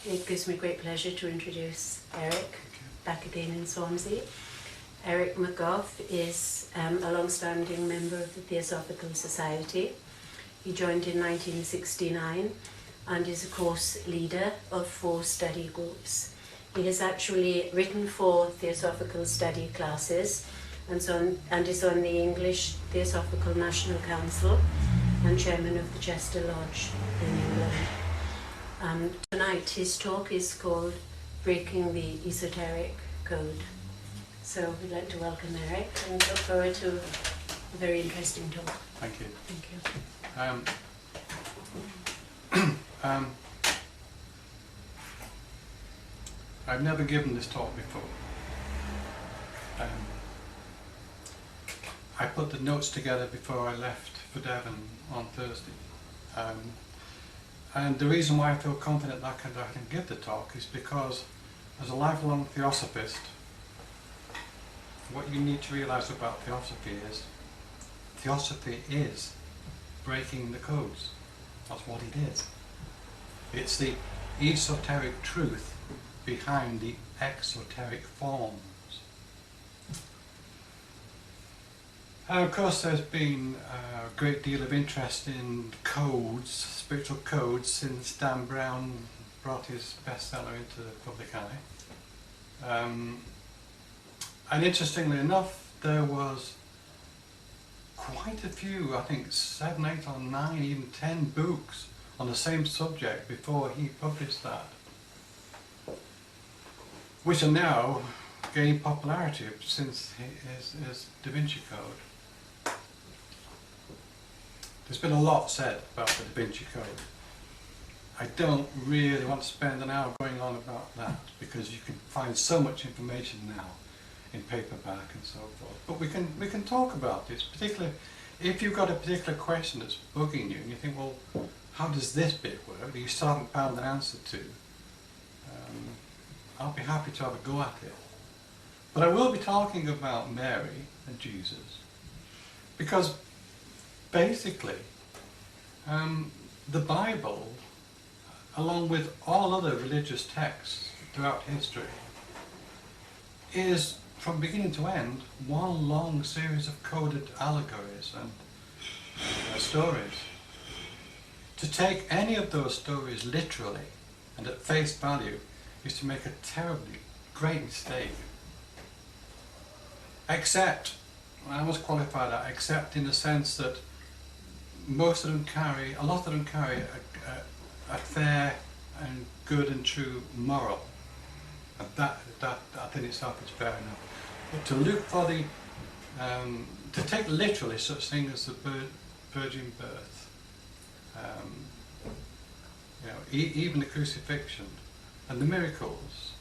It gives me great pleasure to introduce Eric, back again in Swansea. Eric McGough is a long-standing member of the Theosophical Society. He joined in 1969 and is a course leader of 4 study groups. He has actually written 4 Theosophical study classes and is on the English Theosophical National Council and chairman of the Chester Lodge in England. Tonight his talk is called Breaking the Esoteric Code. So we'd like to welcome Eric and look forward to a very interesting talk. Thank you. Thank you. I've never given this talk before. I put the notes together before I left for Devon on Thursday. And the reason why I feel confident that I can give the talk is because as a lifelong theosophist, what you need to realise about theosophy is breaking the codes. That's what it is. It's the esoteric truth behind the exoteric forms. Of course, there's been a great deal of interest in codes, spiritual codes, since Dan Brown brought his bestseller into the public eye. And interestingly enough, there was quite a few, I think 7, 8 or 9, even 10 books on the same subject before he published that, which are now gaining popularity since his Da Vinci Code. There's been a lot said about the Da Vinci Code. I don't really want to spend an hour going on about that because you can find so much information now in paperback and so forth. But we can talk about this, particularly if you've got a particular question that's bugging you and you think, well, how does this bit work that you still haven't found an answer to? I'll be happy to have a go at it. But I will be talking about Mary and Jesus because basically the Bible, along with all other religious texts throughout history, is from beginning to end one long series of coded allegories and stories. To take any of those stories literally and at face value is to make a terribly great mistake. Except, I must qualify that, except in the sense that a lot of them carry a fair and good and true moral. And that in itself is fair enough. But to look for the, to take literally such things as the virgin birth, even the crucifixion and the miracles,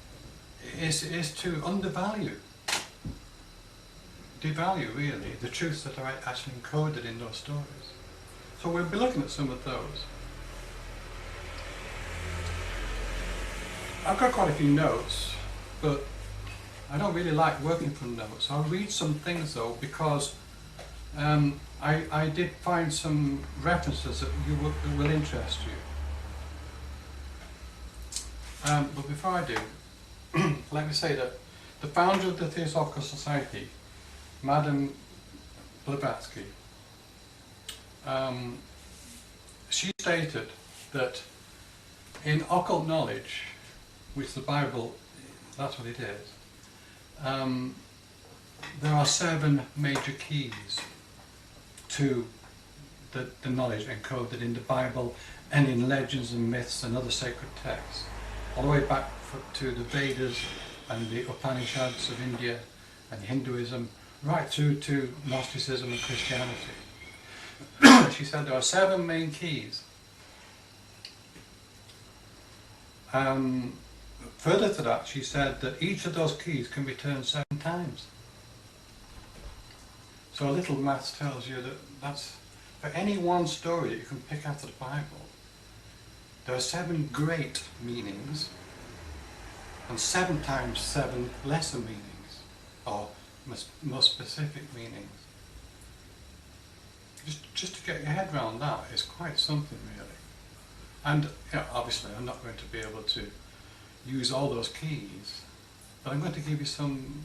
is to devalue really the truths that are actually encoded in those stories. So we'll be looking at some of those. I've got quite a few notes, but I don't really like working from notes. I'll read some things though, because I did find some references that will interest you. But before I do, let me say that the founder of the Theosophical Society, Madame Blavatsky, she stated that in occult knowledge, which the Bible, that's what it is, there are 7 major keys to the knowledge encoded in the Bible and in legends and myths and other sacred texts, all the way back to the Vedas and the Upanishads of India and Hinduism, right through to Gnosticism and Christianity. She said there are 7 main keys. Further to that, she said that each of those keys can be turned 7 times. So a little maths tells you that that's, for any one story that you can pick out of the Bible, there are 7 great meanings and 7 times 7 lesser meanings, or more specific meanings. Just to get your head around that is quite something really. And obviously I'm not going to be able to use all those keys, but I'm going to give you some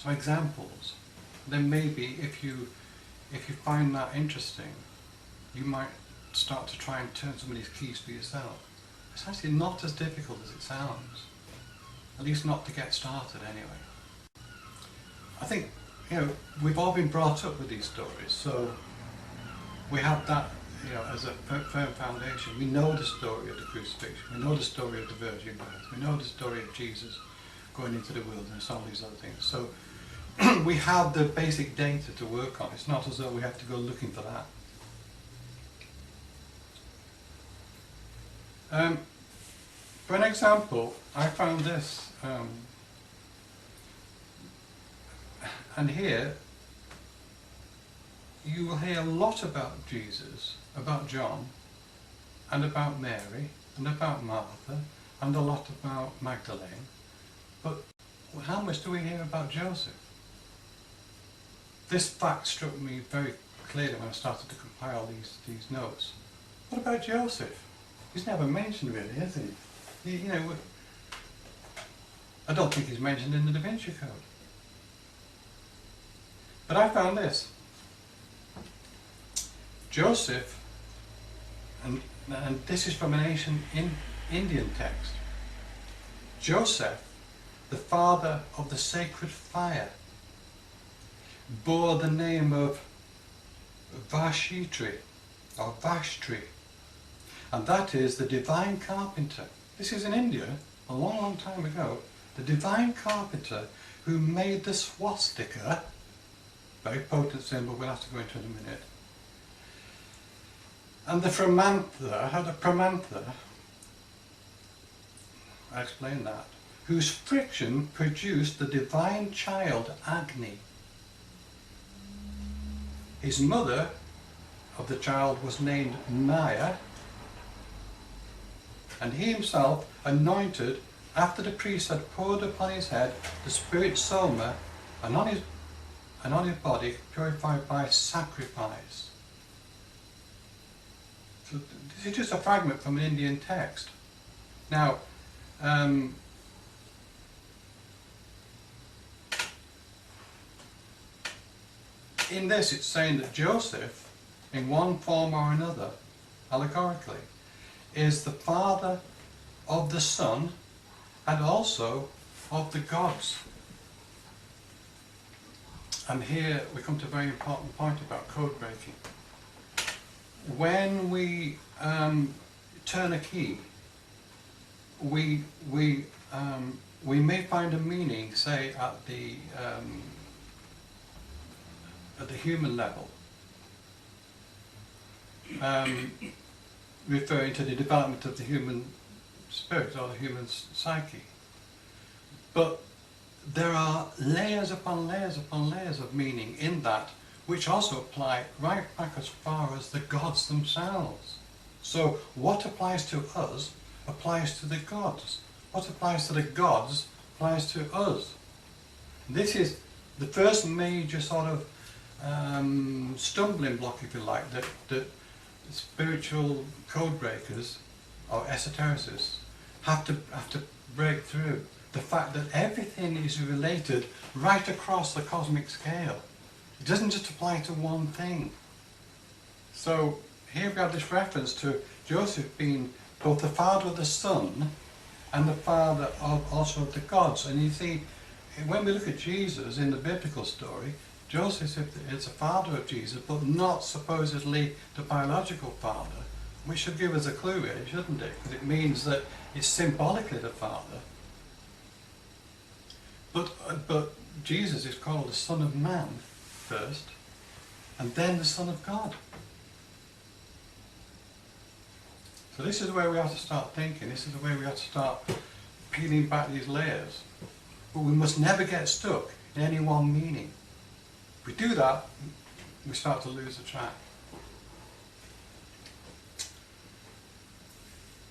examples. Then maybe if you find that interesting, you might start to try and turn some of these keys for yourself. It's actually not as difficult as it sounds, at least not to get started anyway. I think, we've all been brought up with these stories, so we have that, as a firm foundation. We know the story of the crucifixion, we know the story of the virgin birth, we know the story of Jesus going into the wilderness, all these other things. So we have the basic data to work on. It's not as though we have to go looking for that. For an example, I found this, and here you will hear a lot about Jesus, about John, and about Mary, and about Martha, and a lot about Magdalene. But how much do we hear about Joseph? This fact struck me very clearly when I started to compile these notes. What about Joseph? He's never mentioned really, is he? I don't think he's mentioned in the Da Vinci Code. But I found this. Joseph, and this is from an ancient Indian text. Joseph, the father of the sacred fire, bore the name of Vashitri, or Vashtri, and that is the divine carpenter. This is in India, a long, long time ago. The divine carpenter who made the swastika, very potent symbol, we'll have to go into in a minute, and the pramantha, I explained that, whose friction produced the divine child Agni. His mother of the child was named Maya, and he himself anointed after the priest had poured upon his head the spirit soma, and on his body purified by sacrifice. So this is just a fragment from an Indian text. Now, in this it's saying that Joseph, in one form or another, allegorically, is the father of the Son and also of the gods. And here we come to a very important point about code breaking. When we turn a key, we may find a meaning, say at the human level, referring to the development of the human spirit or the human psyche. But there are layers upon layers upon layers of meaning in that, which also apply right back as far as the gods themselves. So what applies to us applies to the gods. What applies to the gods applies to us. This is the first major sort of stumbling block, if you like, that spiritual code breakers or esotericists have to break through. The fact that everything is related right across the cosmic scale. It doesn't just apply to one thing. So here we have this reference to Joseph being both the father of the Son and the father also of the gods. And you see, when we look at Jesus in the biblical story, Joseph is the father of Jesus, but not supposedly the biological father, which should give us a clue really, shouldn't it? Because it means that it's symbolically the father. But Jesus is called the Son of Man first, and then the Son of God. So this is where we have to start thinking, this is the way we have to start peeling back these layers. But we must never get stuck in any one meaning. If we do that, we start to lose the track.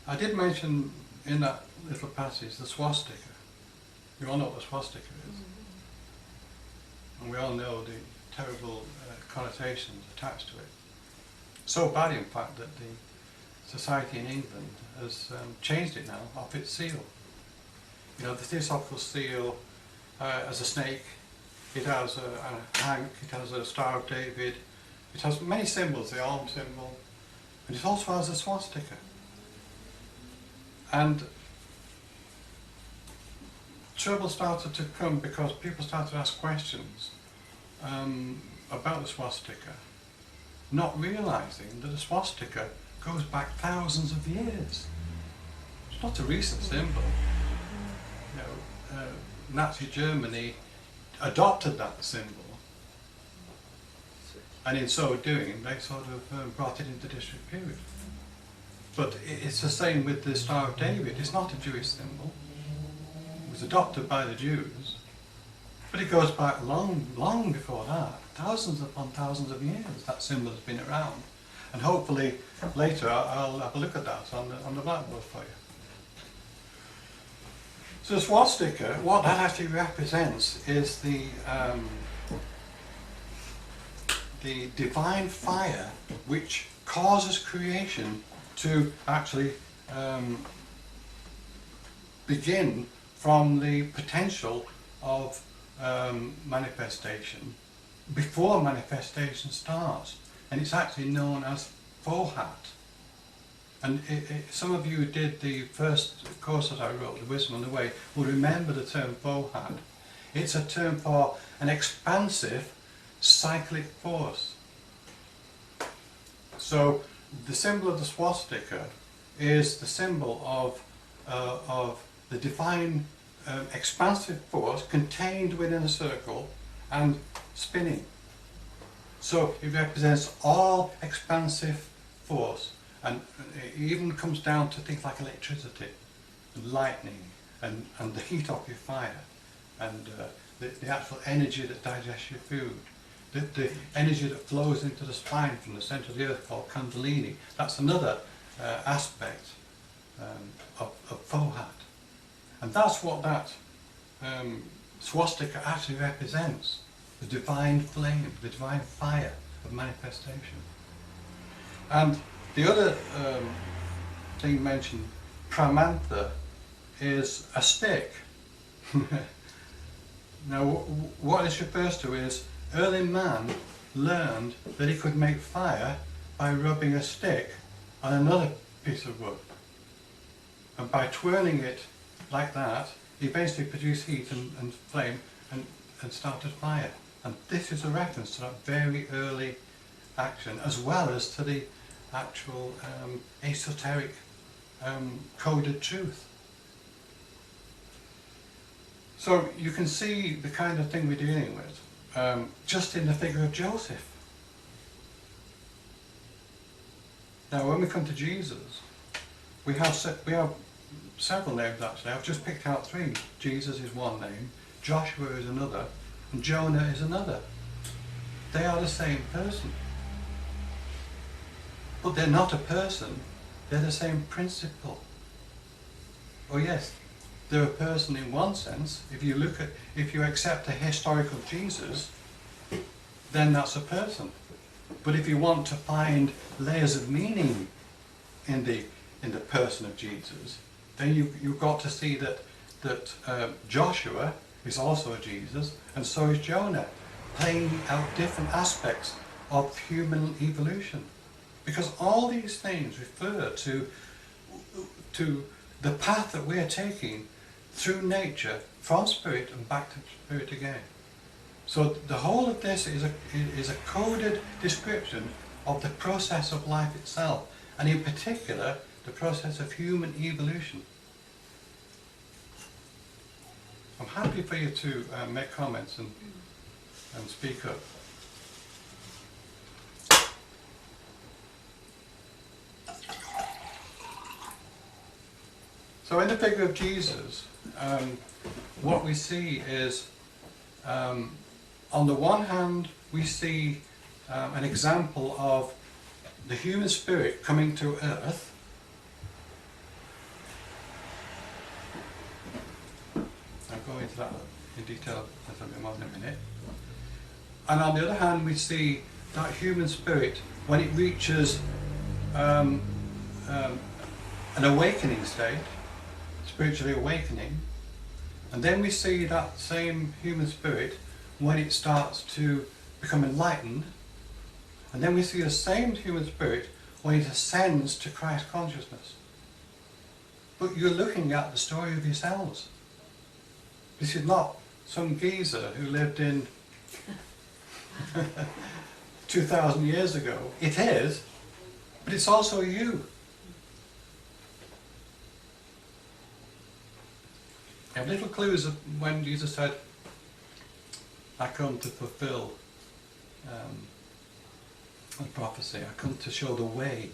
I did mention in that little passage the swastika. You all know what the swastika is. And we all know the terrible connotations attached to it. So bad, in fact, that the society in England has changed it now off its seal. You know, the Theosophical seal as a snake, it has a hank, it has a Star of David, it has many symbols, the arm symbol, and it also has a swastika. And trouble started to come because people started to ask questions about the swastika, not realising that the swastika goes back thousands of years. It's not a recent symbol. You know, Nazi Germany adopted that symbol, and in so doing they sort of brought it into disrepute. But it's the same with the Star of David. It's not a Jewish symbol. It was adopted by the Jews, but it goes back long before that. Thousands upon thousands of years that symbol has been around. And hopefully later I'll have a look at that on the blackboard for you. So the swastika, what that actually represents is the divine fire which causes creation to actually begin from the potential of manifestation before manifestation starts, and it's actually known as Fohat. And some of you who did the first course that I wrote, The Wisdom on the Way, will remember the term Fohat. It's a term for an expansive cyclic force. So the symbol of the swastika is the symbol of the divine expansive force contained within a circle and spinning. So it represents all expansive force, and it even comes down to things like electricity and lightning and the heat of your fire and the actual energy that digests your food. The energy that flows into the spine from the centre of the earth, called Kundalini. That's another aspect of Fohat. And that's what that swastika actually represents. The divine flame, the divine fire of manifestation. And the other thing mentioned, pramantha, is a stick. Now what this refers to is early man learned that he could make fire by rubbing a stick on another piece of wood. And by twirling it like that, he basically produced heat and flame and started fire. And this is a reference to that very early action, as well as to the actual esoteric coded truth. So you can see the kind of thing we're dealing with just in the figure of Joseph. Now when we come to Jesus, we have several names actually. I've just picked out three. Jesus is one name, Joshua is another, and Jonah is another. They are the same person. But they're not a person, they're the same principle. Oh yes, they're a person in one sense. If you accept a historical Jesus, then that's a person. But if you want to find layers of meaning in the person of Jesus, then you've got to see that Joshua is also a Jesus, and so is Jonah, playing out different aspects of human evolution. Because all these things refer to the path that we are taking through nature, from spirit and back to spirit again. So the whole of this is a coded description of the process of life itself, and in particular the process of human evolution. I'm happy for you to make comments and speak up. So in the figure of Jesus, what we see is, on the one hand, we see an example of the human spirit coming to earth. I'll go into that in detail a little bit more in a minute. And on the other hand, we see that human spirit, when it reaches an awakening state, spiritually awakening, And then we see that same human spirit when it starts to become enlightened. And then we see the same human spirit when it ascends to Christ consciousness. But you're looking at the story of yourselves. This is not some geezer who lived in 2,000 years ago. It is, but it's also you. I have little clues of when Jesus said, I come to fulfill the prophecy. I come to show the way.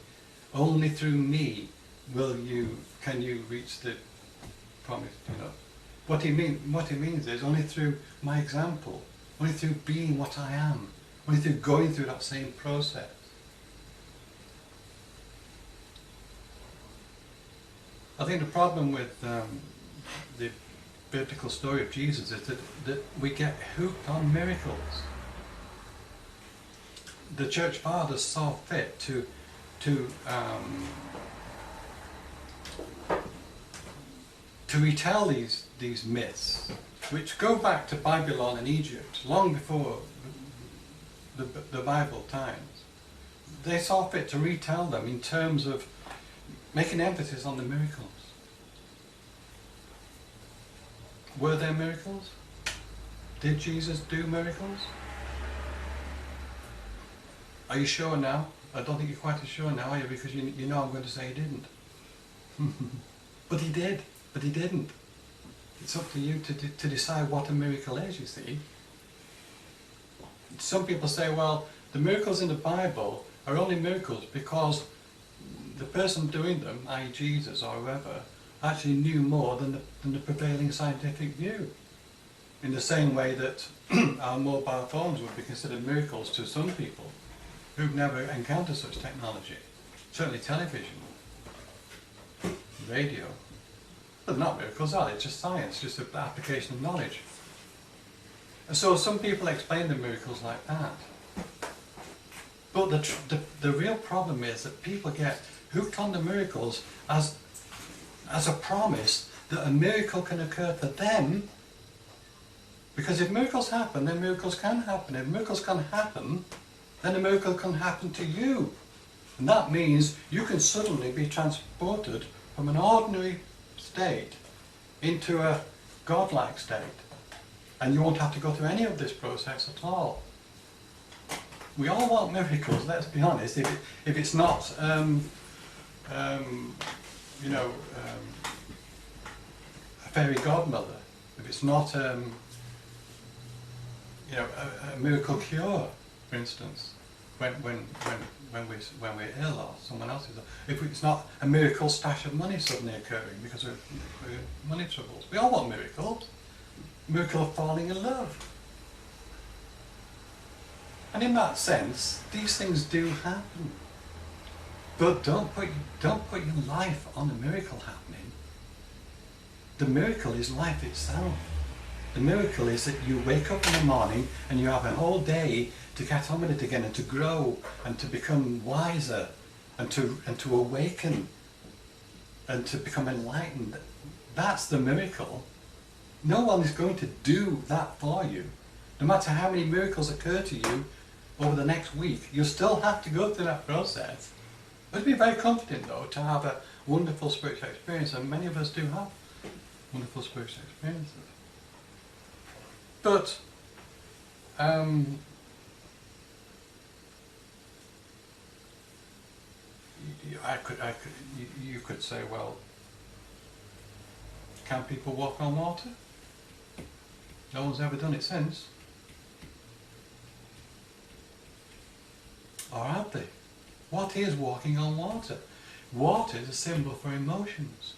Only through me can you reach the promise. What he means is only through my example, only through being what I am, only through going through that same process. I think the problem with the biblical story of Jesus is that we get hooked on miracles. The church fathers saw fit to retell these myths, which go back to Babylon and Egypt, long before the Bible times. They saw fit to retell them in terms of making emphasis on the miracles. Were there miracles? Did Jesus do miracles? Are you sure now? I don't think you're quite as sure now, are you? Because you know I'm going to say he didn't. But he did. But he didn't. It's up to you to decide what a miracle is, you see. Some people say, well, the miracles in the Bible are only miracles because the person doing them, i.e. Jesus or whoever, actually knew more than the prevailing scientific view. In the same way that our mobile phones would be considered miracles to some people who've never encountered such technology. Certainly television, radio. But they're not miracles, are they? It's just science, just an application of knowledge. And so some people explain the miracles like that. But the real problem is that people get hooked on the miracles as a promise that a miracle can occur for them. Because if miracles happen, then miracles can happen. If miracles can happen, then a miracle can happen to you. And that means you can suddenly be transported from an ordinary state into a godlike state. And you won't have to go through any of this process at all. We all want miracles, let's be honest. If it's not, a fairy godmother, if it's not, a miracle cure, for instance, when we're ill or someone else is ill. If it's not a miracle stash of money suddenly occurring because of money troubles. We all want miracles. Miracle of falling in love. And in that sense, these things do happen. But don't put your life on a miracle happening. The miracle is life itself. The miracle is that you wake up in the morning and you have a whole day to get on with it again and to grow and to become wiser and to awaken and to become enlightened. That's the miracle. No one is going to do that for you. No matter how many miracles occur to you over the next week, you still have to go through that process. It would be very comforting though to have a wonderful spiritual experience, and many of us do have wonderful spiritual experiences. But you could say, well, can people walk on water? No one's ever done it since. Or have they? What is walking on water? Water is a symbol for emotions.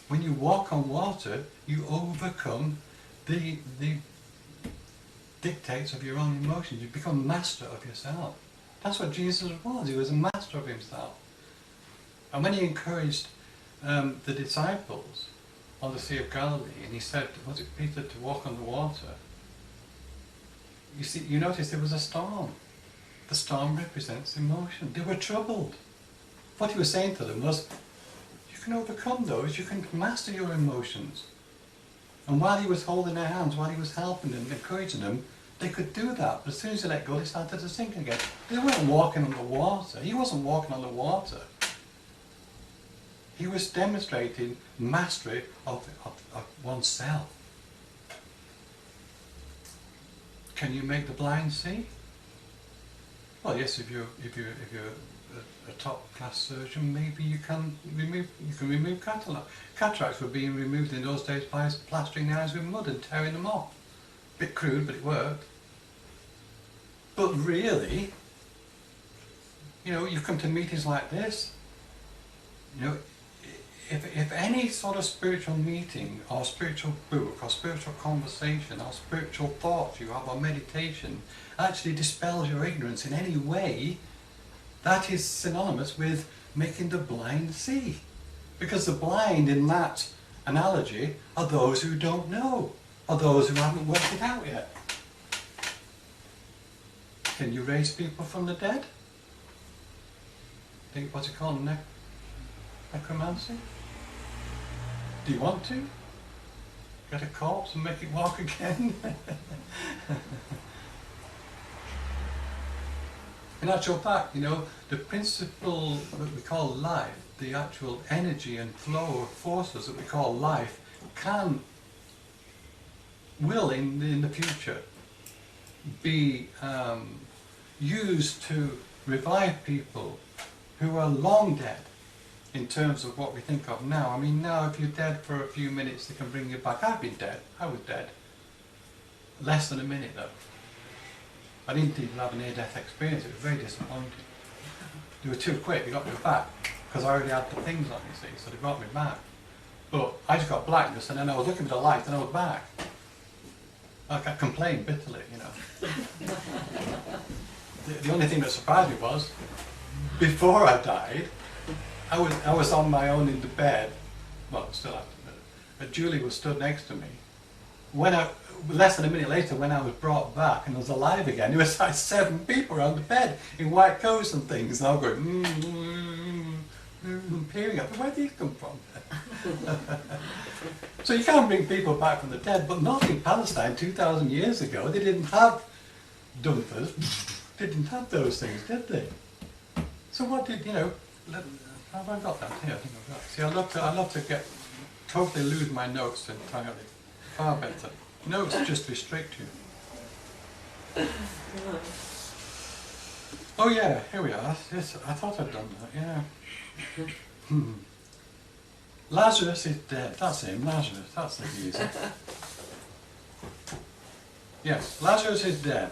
When you walk on water, you overcome the dictates of your own emotions. You become master of yourself. That's what Jesus was. He was a master of himself. And when he encouraged the disciples on the Sea of Galilee, and he said, was it Peter, to walk on the water? You notice there was a storm. The storm represents emotion. They were troubled. What he was saying to them was, you can overcome those, you can master your emotions. And while he was holding their hands, while he was helping them, encouraging them, they could do that. But as soon as they let go, they started to sink again. They weren't walking on the water. He wasn't walking on the water. He was demonstrating mastery of oneself. Can you make the blind see? Well, yes. If you're a top class surgeon, maybe you can remove cataracts were being removed in those days by plastering the eyes with mud and tearing them off. Bit crude, but it worked. But really, you come to meetings like this. If any sort of spiritual meeting or spiritual book or spiritual conversation or spiritual thoughts you have or meditation actually dispels your ignorance in any way, that is synonymous with making the blind see. Because the blind in that analogy are those who don't know, or those who haven't worked it out yet. Can you raise people from the dead? Think what's it called? Necromancy? Do you want to? Get a corpse and make it walk again? In actual fact, the principle that we call life, the actual energy and flow of forces that we call life, will in the future be used to revive people who are long dead in terms of what we think of now. I mean, now if you're dead for a few minutes, they can bring you back. I've been dead. I was dead. Less than a minute though. I didn't even have a near-death experience. It was very disappointing. They were too quick. They got me back because I already had the things on, you see, so they got me back. But I just got blackness, and then I was looking for the light, and I was back. Like I complained bitterly, The only thing that surprised me was, before I died, I was on my own in the bed. Well, still after the bed. But Julie was stood next to me. Less than a minute later, when I was brought back and I was alive again, there was like 7 people around the bed in white coats and things, and I was going, peering up. Where did these come from? So you can't bring people back from the dead, but not in Palestine 2,000 years ago. They didn't have dumpers. They didn't have those things, did they? So what did, have I got that here? I think I've got it. See, I love to totally lose my notes entirely. Far better. Notes just restrict you. Oh yeah, here we are. Yes, I thought I'd done that, yeah. Lazarus is dead. That's him, Lazarus. That's the geezer. Yes, Lazarus is dead.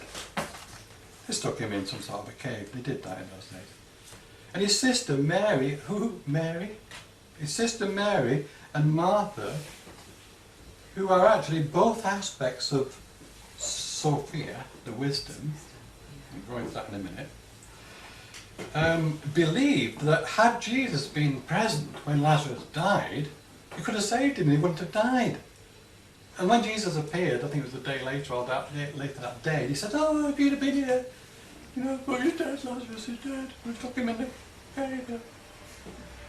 They stuck him in some sort of a cave. They did that in those days. And his sister Mary, his sister Mary and Martha, who are actually both aspects of Sophia, the wisdom, I'll go into that in a minute, believed that had Jesus been present when Lazarus died, he could have saved him and he wouldn't have died. And when Jesus appeared, I think it was the day later or later that day, he said, "Oh, if you'd have been here, but he's dead, Lazarus is dead. We took him in the cave."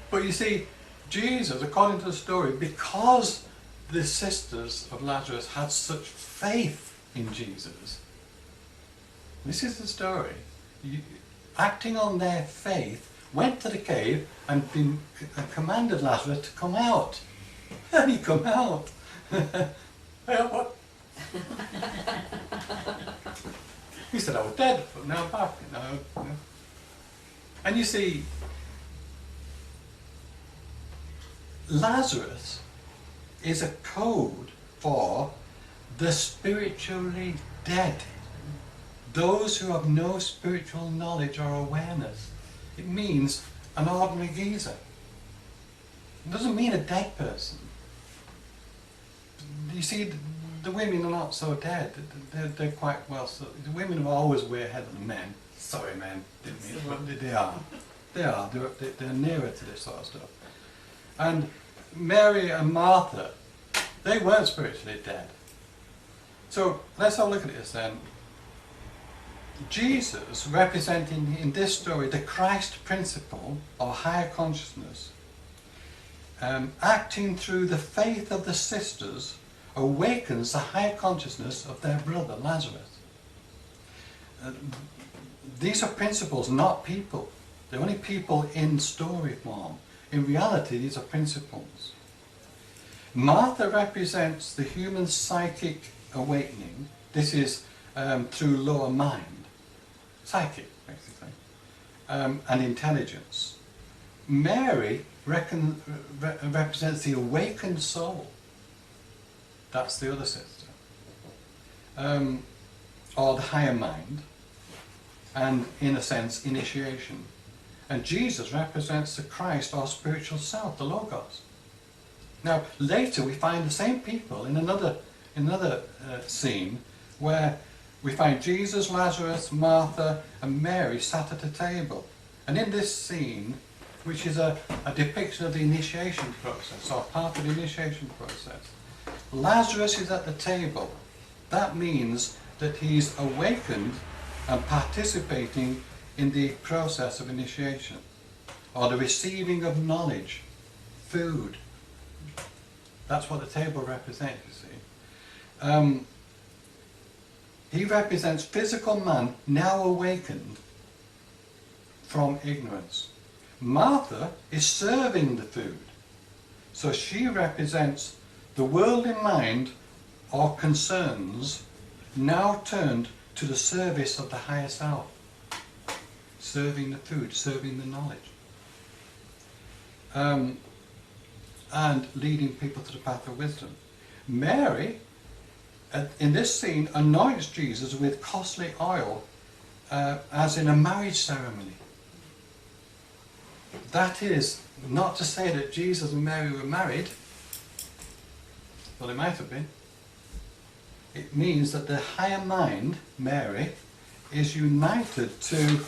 But you see, Jesus, according to the story, because the sisters of Lazarus had such faith in Jesus, this is the story, acting on their faith, went to the cave and commanded Lazarus to come out. And he come out. Well, what? He said, "I was dead, but now I'm back." And you see, Lazarus is a code for the spiritually dead. Those who have no spiritual knowledge or awareness. It means an ordinary geezer. It doesn't mean a dead person. You see, the women are not so dead. They're quite well. So the women are always way ahead of the men. Sorry, men, didn't mean it, but they are. They are. They're nearer to this sort of stuff. And Mary and Martha, they weren't spiritually dead. So let's have a look at this then. Jesus, representing in this story the Christ principle or higher consciousness, acting through the faith of the sisters awakens the higher consciousness of their brother Lazarus. These are principles, not people. They're only people in story form. In reality, these are principles. Martha represents the human psychic awakening. This is through lower mind, psychic basically, and intelligence. Mary represents the awakened soul. That's the other sister. Or the higher mind, and in a sense, initiation. And Jesus represents the Christ, our spiritual self, the Logos. Now, later we find the same people in another scene where we find Jesus, Lazarus, Martha, and Mary sat at a table. And in this scene, which is a depiction of the initiation process, or part of the initiation process, Lazarus is at the table. That means that he's awakened and participating in the process of initiation, or the receiving of knowledge, food. That's what the table represents, you see. He represents physical man now awakened from ignorance. Martha is serving the food. So she represents the worldly mind or concerns now turned to the service of the higher self. Serving the food, serving the knowledge. And leading people to the path of wisdom. Mary, in this scene, anoints Jesus with costly oil as in a marriage ceremony. That is not to say that Jesus and Mary were married, well, they might have been. It means that the higher mind, Mary, is united to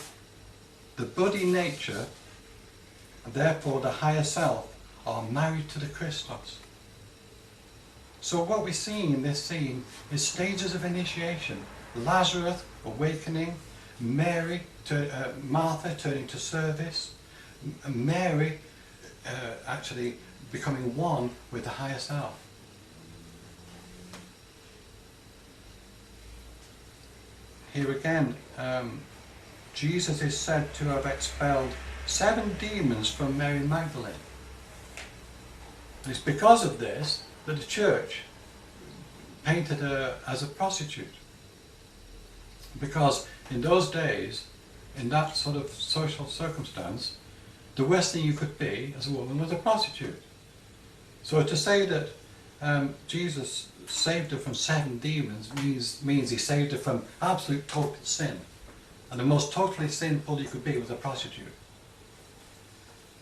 the body nature, and therefore the higher self, are married to the Christos. So what we're seeing in this scene is stages of initiation. Lazarus awakening, Martha turning to service, Mary actually becoming one with the higher self. Here again, Jesus is said to have expelled 7 demons from Mary Magdalene. And it's because of this that the church painted her as a prostitute. Because in those days, in that sort of social circumstance, the worst thing you could be as a woman was a prostitute. So to say that Jesus saved her from 7 demons means he saved her from absolute total sin. And the most totally sinful you could be was a prostitute.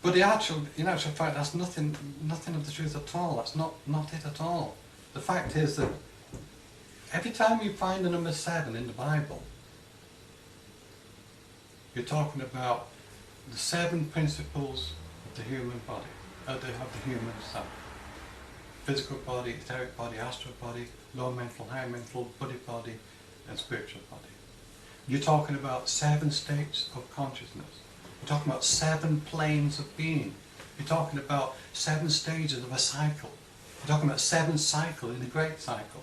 But in actual fact, that's nothing of the truth at all. That's not it at all. The fact is that every time you find the number 7 in the Bible, you're talking about the 7 principles of the human body, of the human self. Physical body, etheric body, astral body, low mental, high mental, body, and spiritual body. You're talking about 7 states of consciousness. You're talking about 7 planes of being. You're talking about 7 stages of a cycle. You're talking about 7 cycles in the great cycle.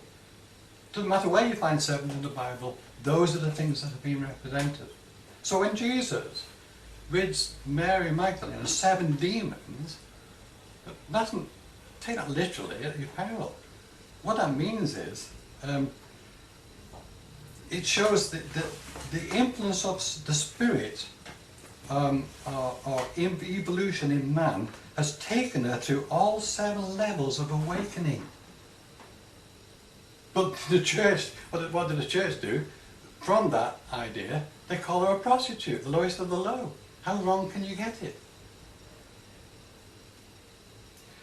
Doesn't matter where you find 7 in the Bible, those are the things that have been represented. So when Jesus rids Mary Magdalene of 7 demons, it doesn't take that literally at your peril. What that means is, it shows that the influence of the spirit or evolution in man has taken her through all 7 levels of awakening. But the church, what did the church do? From that idea, they call her a prostitute, the lowest of the low. How wrong can you get it?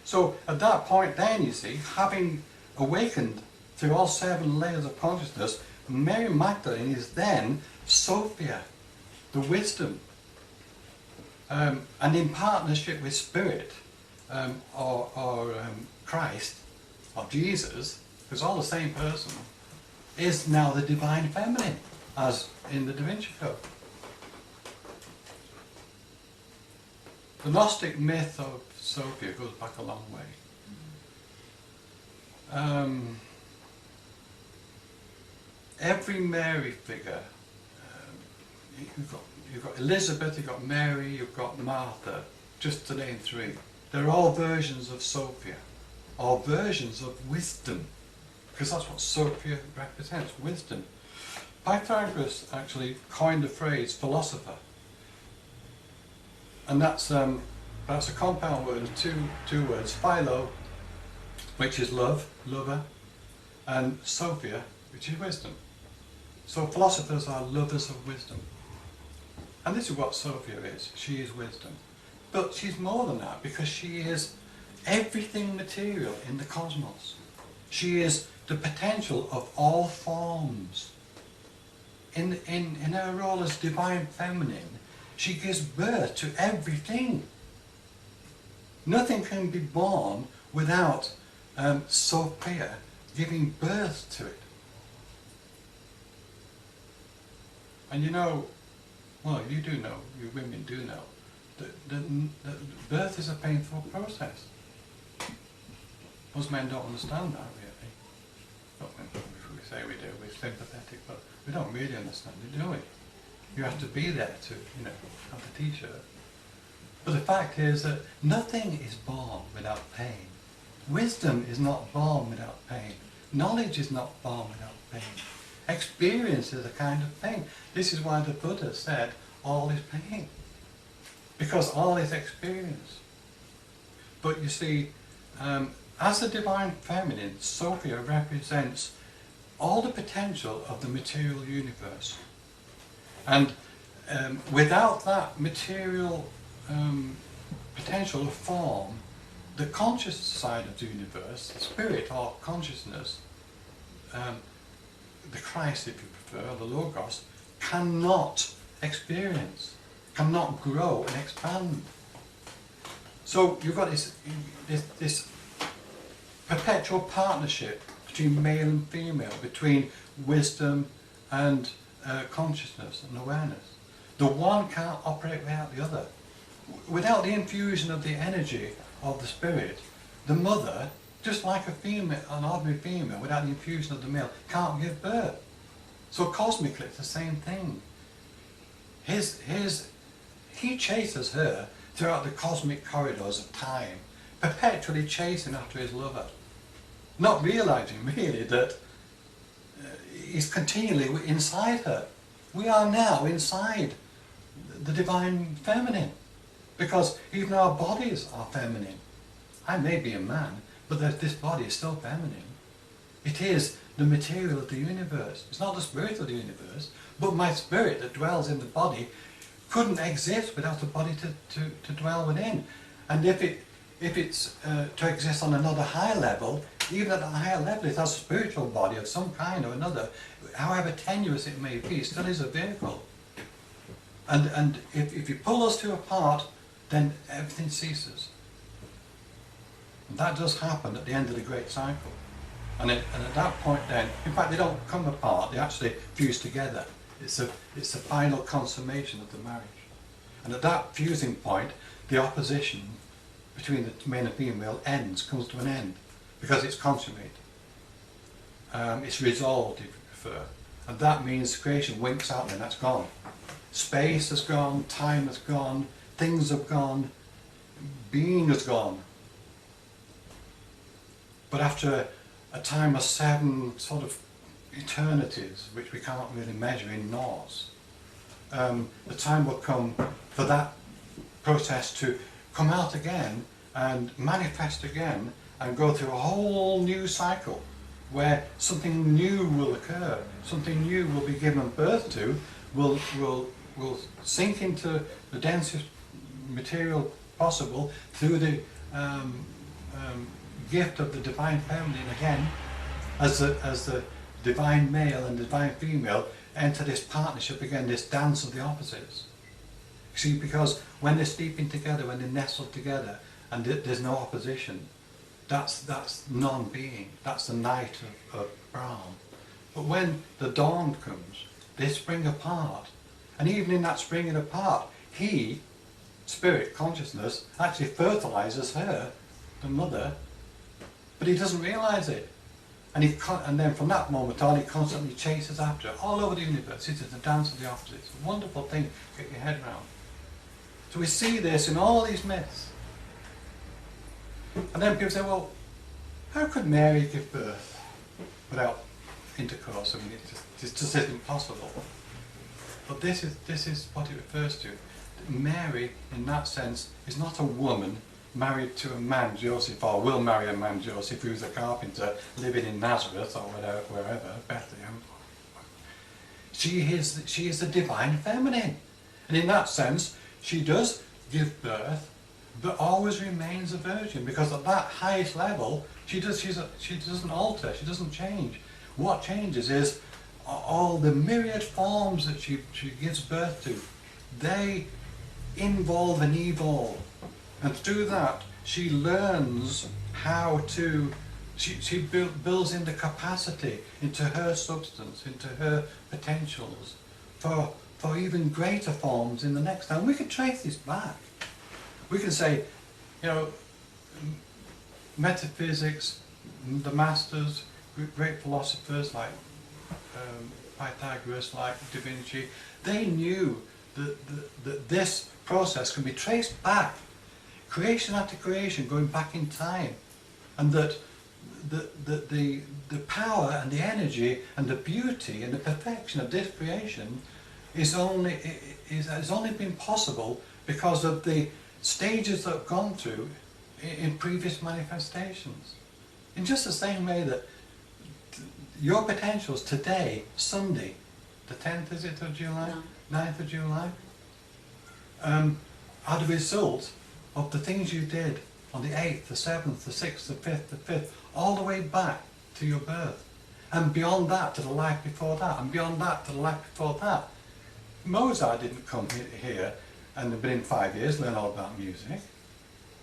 So at that point then, you see, having awakened through all 7 layers of consciousness, Mary Magdalene is then Sophia, the wisdom. And in partnership with Spirit, or Christ, or Jesus, who's all the same person, is now the divine feminine, as in the Da Vinci Code. The Gnostic myth of Sophia goes back a long way. every Mary figure, you've got Elizabeth, you've got Mary, you've got Martha, just to name three. They're all versions of Sophia, or versions of wisdom, because that's what Sophia represents, wisdom. Pythagoras actually coined the phrase philosopher, and that's a compound word of two words, philo, which is love, lover, and Sophia, which is wisdom. So philosophers are lovers of wisdom. And this is what Sophia is. She is wisdom. But she's more than that, because she is everything material in the cosmos. She is the potential of all forms. In her role as divine feminine, she gives birth to everything. Nothing can be born without Sophia giving birth to it. And you know, well, you do know, you women do know, that birth is a painful process. Most men don't understand that, really. But we say we do, we're sympathetic, but we don't really understand it, do we? You have to be there to, have to teach her. But the fact is that nothing is born without pain. Wisdom is not born without pain. Knowledge is not born without pain. Experience is a kind of pain. This is why the Buddha said all is pain. Because all is experience. But you see, as the divine feminine, Sophia represents all the potential of the material universe. And without that material potential of form, the conscious side of the universe, the spirit or consciousness, the Christ, if you prefer, the Logos, cannot experience, cannot grow and expand. So you've got this perpetual partnership between male and female, between wisdom and consciousness and awareness. The one can't operate without the other. Without the infusion of the energy of the spirit, the mother, just like an ordinary female, without the infusion of the male, can't give birth. So cosmically it's the same thing. He chases her throughout the cosmic corridors of time, perpetually chasing after his lover, not realizing really that he's continually inside her. We are now inside the divine feminine, because even our bodies are feminine. I may be a man, but this body is still feminine. It is the material of the universe. It's not the spirit of the universe, but my spirit that dwells in the body couldn't exist without a body to dwell within. And if it's to exist on another high level, even at a higher level, it has a spiritual body of some kind or another, however tenuous it may be, still is a vehicle. And if you pull those two apart, then everything ceases. And that does happen at the end of the great cycle. And at that point then, in fact they don't come apart, they actually fuse together. It's the final consummation of the marriage. And at that fusing point, the opposition between the male and female comes to an end, because it's consummated. It's resolved, if you prefer. And that means creation winks out and that's gone. Space has gone, time has gone, things have gone, being has gone. But after a time of 7 sort of eternities, which we can't really measure in Norse, the time will come for that process to come out again and manifest again and go through a whole new cycle where something new will occur, something new will be given birth to, will sink into the densest material possible through the gift of the divine feminine again, as the divine male and divine female enter this partnership again, this dance of the opposites. See, because when they're sleeping together, when they're nestled together, and there's no opposition, that's non-being, that's the night of Brahm. But when the dawn comes, they spring apart. And even in that springing apart, he, spirit, consciousness, actually fertilizes her, the mother, but he doesn't realize it. And, and then from that moment on, he constantly chases after her all over the universe. It is the dance of the opposites. A wonderful thing to get your head around. So we see this in all these myths. And then people say, well, how could Mary give birth without intercourse? I mean, it just isn't possible. But this is what it refers to. Mary, in that sense, is not a woman married to a man, Joseph, or will marry a man, Joseph, who's a carpenter living in Nazareth or wherever, Bethlehem. She is the divine feminine. And in that sense, she does give birth, but always remains a virgin, because at that highest level, she doesn't alter, she doesn't change. What changes is all the myriad forms that she gives birth to. They involve and evolve. And through that, she learns how to, she builds in the capacity into her substance, into her potentials, for even greater forms in the next time. We could trace this back. We can say, you know, metaphysics, the masters, great philosophers like Pythagoras, like Da Vinci, they knew that this process can be traced back, creation after creation, going back in time, and that the power and the energy and the beauty and the perfection of this creation has only been possible because of the stages that have gone through in previous manifestations. In just the same way that your potentials today, Sunday, the 10th, is it, of July? 9th of July, are the result of the things you did on the 8th, the 7th, the 6th, the 5th, the 5th, all the way back to your birth. And beyond that to the life before that, and beyond that to the life before that. Mozart didn't come here and within 5 years learn all about music.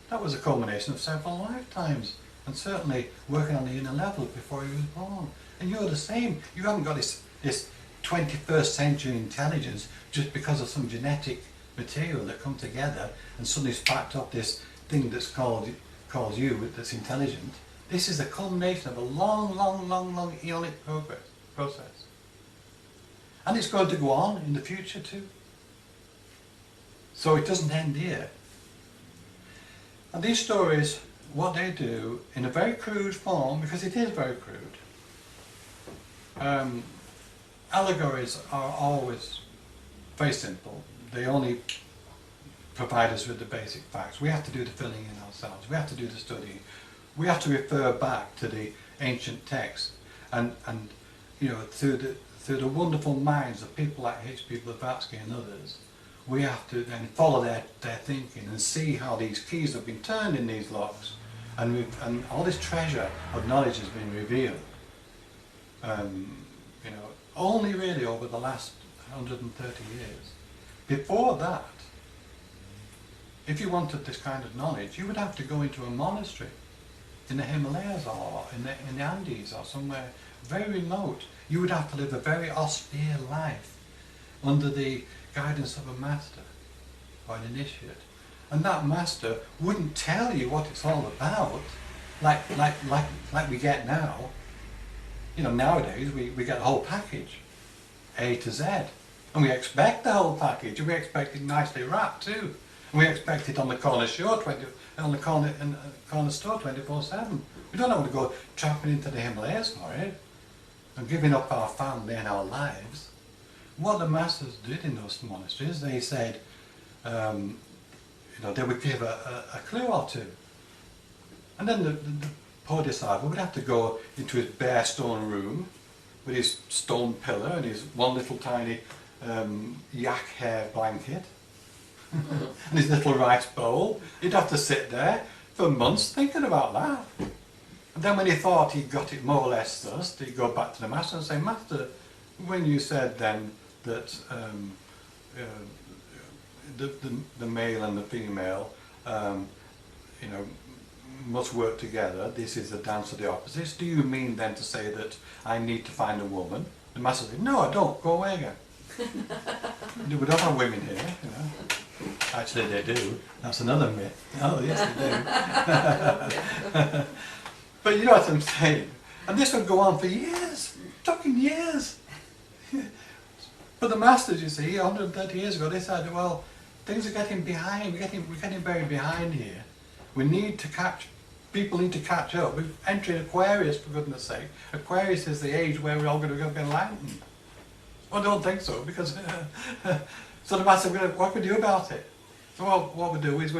That was a culmination of several lifetimes, and certainly working on the inner level before he was born. And you're the same. You haven't got this 21st century intelligence just because of some genetic material that come together and suddenly sparked up this thing that's called you, that's intelligent. This is a culmination of a long eonic process. And it's going to go on in the future too. So it doesn't end here. And these stories, what they do, in a very crude form, because it is very crude, allegories are always very simple. They only provide us with the basic facts. We have to do the filling in ourselves. We have to do the studying. We have to refer back to the ancient texts, and you know, through the wonderful minds of people like H.P. Blavatsky and others, we have to then follow their thinking and see how these keys have been turned in these locks, and all this treasure of knowledge has been revealed. You know, only really over the last 130 years. Before that, if you wanted this kind of knowledge, you would have to go into a monastery in the Himalayas or in the Andes or somewhere very remote. You would have to live a very austere life under the guidance of a master or an initiate. And that master wouldn't tell you what it's all about, like we get now. You know, nowadays we get the whole package, A to Z. And we expect the whole package, and we expect it nicely wrapped too. And we expect it on the corner store, on the corner store 24/7. We don't want to go tramping into the Himalayas for it and giving up our family and our lives. What the masters did in those monasteries, they said, you know, they would give a clue or two. And then the poor disciple would have to go into his bare stone room with his stone pillar and his one little tiny yak hair blanket and his little rice bowl. He'd have to sit there for months thinking about that. And then when he thought he'd got it more or less thus, he'd go back to the master and say, Master, when you said then that the male and the female you know, must work together, this is the dance of the opposites, do you mean then to say that I need to find a woman? The master said, no, I don't, go away again. We don't have women here, you know. Actually they do, that's another myth. Oh yes they do. But you know what I'm saying, And this would go on for years, talking years. But the masters, you see, 130 years ago, they said, well, things are getting behind, we're getting very behind here. People need to catch up. We're entering Aquarius, for goodness sake. Aquarius is the age where we're all going to go get enlightened. Well, I don't think so, because so the master, what can we do about it? So what we do is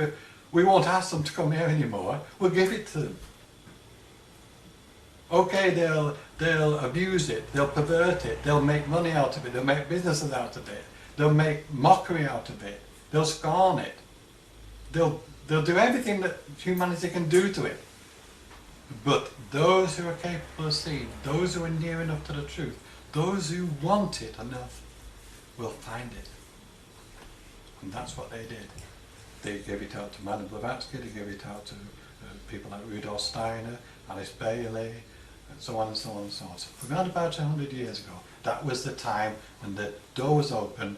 we won't ask them to come here anymore, we'll give it to them. Okay, they'll abuse it, they'll pervert it, they'll make money out of it, they'll make businesses out of it, they'll make mockery out of it, they'll scorn it, they'll do everything that humanity can do to it. But those who are capable of seeing, those who are near enough to the truth, those who want it enough, will find it. And that's what they did. They gave it out to Madame Blavatsky, they gave it out to people like Rudolf Steiner, Alice Bailey, and so on and so on and so on. So around about 100 years ago, that was the time when the door was open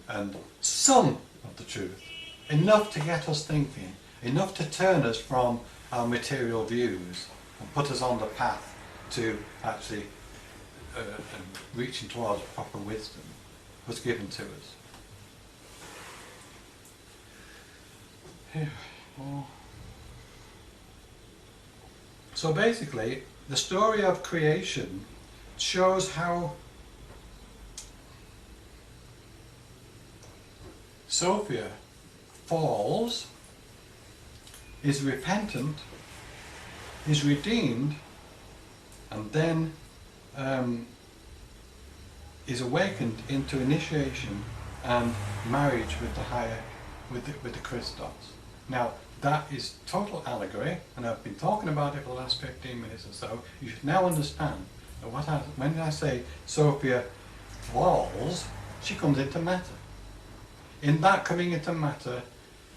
and some of the truth, enough to get us thinking, enough to turn us from our material views and put us on the path to actually reaching towards proper wisdom, was given to us. Here. Oh. So basically, the story of creation shows how Sophia falls, is repentant, is redeemed, and then is awakened into initiation and marriage with the higher, with the Christos. Now, that is total allegory, and I've been talking about it for the last 15 minutes or so. You should now understand that when I say Sophia falls, she comes into matter. In that coming into matter,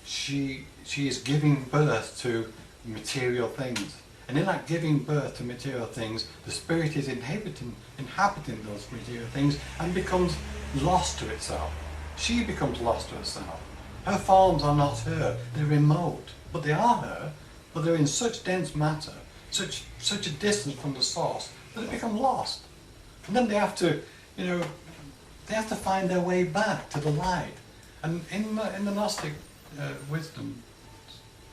she is giving birth to material things. And in that giving birth to material things, the spirit is inhabiting those material things and becomes lost to itself. She becomes lost to herself. Her forms are not her, they're remote. But they are her, but they're in such dense matter, such a distance from the source, that they become lost. And then they have to, they have to find their way back to the light. And in the Gnostic wisdom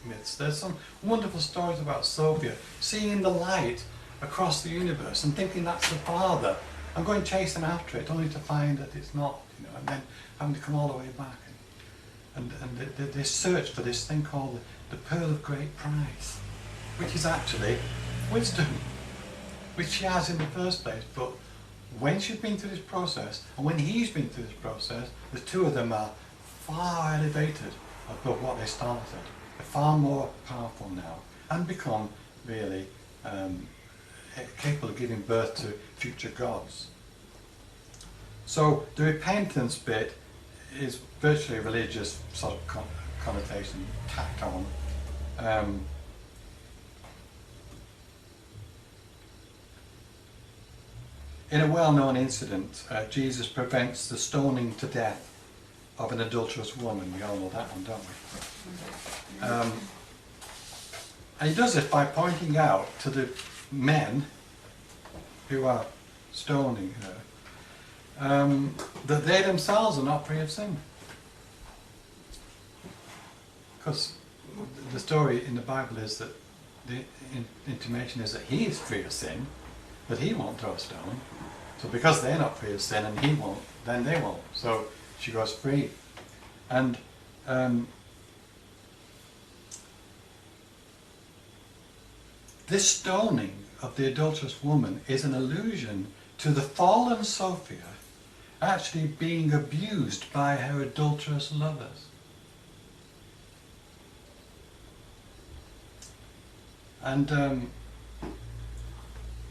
myths, there's some wonderful stories about Sophia seeing the light across the universe and thinking that's the Father, and going chasing after it, only to find that it's not, and then having to come all the way back. And they search for this thing called the pearl of great price, which is actually wisdom, which she has in the first place. But when she's been through this process, and when he's been through this process, the two of them are far elevated above what they started. They're far more powerful now, and become really capable of giving birth to future gods. So the repentance bit is virtually a religious sort of connotation tacked on. In a well-known incident, Jesus prevents the stoning to death of an adulterous woman. We all know that one, don't we? And he does this by pointing out to the men who are stoning her that they themselves are not free of sin. Because the story in the Bible is that the intimation is that he is free of sin, but he won't throw a stone. So because they're not free of sin and he won't, then they won't. So she goes free. And this stoning of the adulterous woman is an allusion to the fallen Sophia actually being abused by her adulterous lovers. And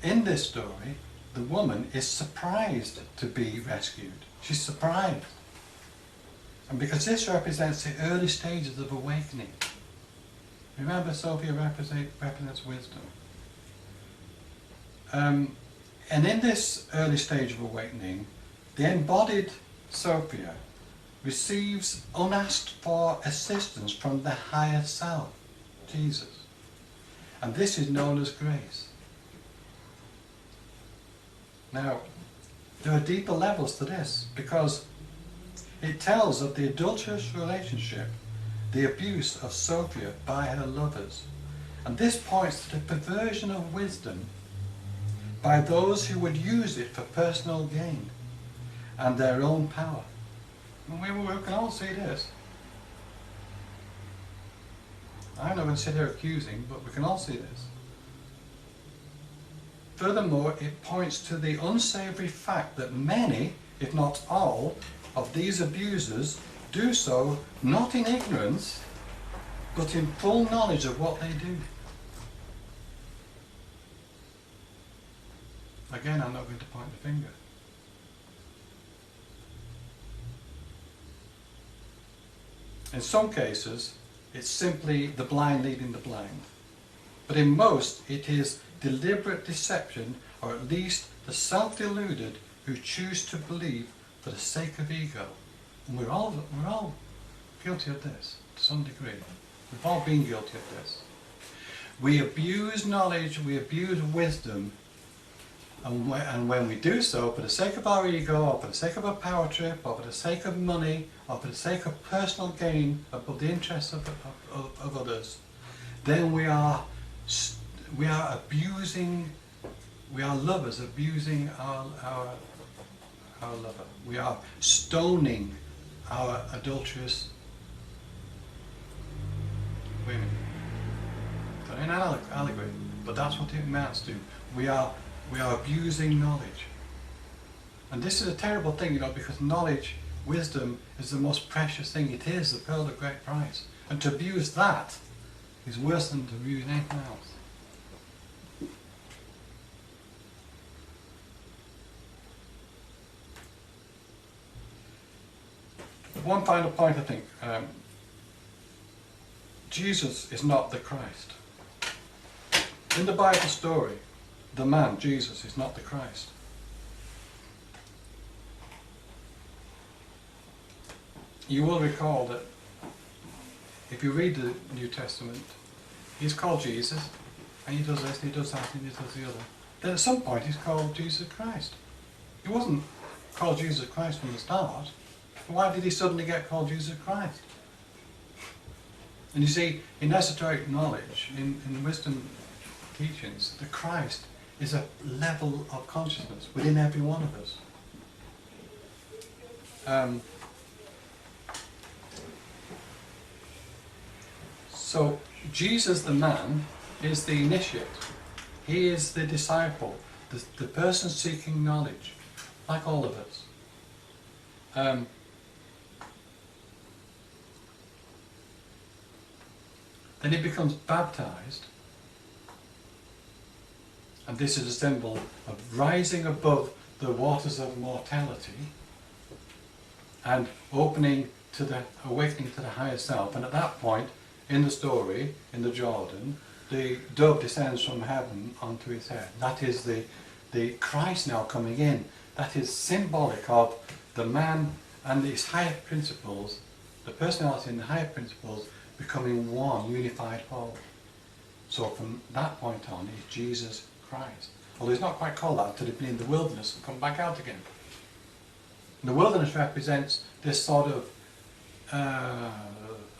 in this story, the woman is surprised to be rescued. She's surprised. And because this represents the early stages of awakening. Remember, Sophia represents wisdom. And in this early stage of awakening, the embodied Sophia receives unasked for assistance from the higher self, Jesus. And this is known as grace. Now, there are deeper levels to this, because it tells of the adulterous relationship, the abuse of Sophia by her lovers. And this points to the perversion of wisdom by those who would use it for personal gain and their own power. And we can all see this. I'm not going to sit here accusing, but we can all see this. Furthermore, it points to the unsavoury fact that many, if not all, of these abusers do so not in ignorance, but in full knowledge of what they do. Again, I'm not going to point the finger. In some cases, it's simply the blind leading the blind. But in most, it is deliberate deception, or at least the self-deluded who choose to believe for the sake of ego. And we're all guilty of this, to some degree. We've all been guilty of this. We abuse knowledge, we abuse wisdom, and when we do so for the sake of our ego, or for the sake of a power trip, or for the sake of money, or for the sake of personal gain above the interests of others, then we are abusing, we are lovers abusing our lover. We are stoning our adulterous women. It's an allegory, but that's what it amounts to. We are abusing knowledge. And this is a terrible thing, because knowledge, wisdom, is the most precious thing. It is the pearl of great price. And to abuse that is worse than to abuse anything else. One final point, I think. Jesus is not the Christ. In the Bible story, the man, Jesus, is not the Christ. You will recall that if you read the New Testament, he's called Jesus, and he does this, and he does that, and he does the other. Then at some point he's called Jesus Christ. He wasn't called Jesus Christ from the start. Why did he suddenly get called Jesus Christ? And you see, in esoteric knowledge, in wisdom teachings, the Christ is a level of consciousness within every one of us. So Jesus the man is the initiate. He is the disciple, the person seeking knowledge, like all of us. Then he becomes baptized, and this is a symbol of rising above the waters of mortality and awakening to the higher self. And at that point, in the story, in the Jordan, the dove descends from heaven onto his head. That is the Christ now coming in. That is symbolic of the man and his higher principles, the personality and the higher principles becoming one unified whole. So from that point on, he's Jesus Christ. Although he's not quite called that until he's been in the wilderness and come back out again. The wilderness represents this sort of,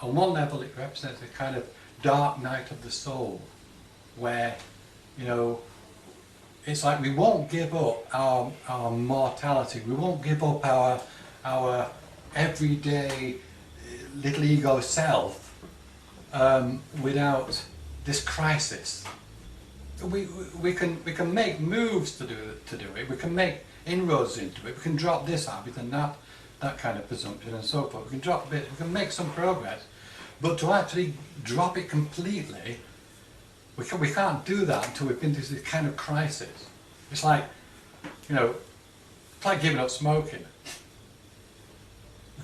on one level it represents a kind of dark night of the soul, where, it's like we won't give up our mortality, we won't give up our everyday little ego self without this crisis. We can make moves to do it. We can make inroads into it. We can drop this habit and that kind of presumption and so forth. We can drop a bit. We can make some progress, but to actually drop it completely, we can't do that until we've been through this kind of crisis. It's like, it's like giving up smoking.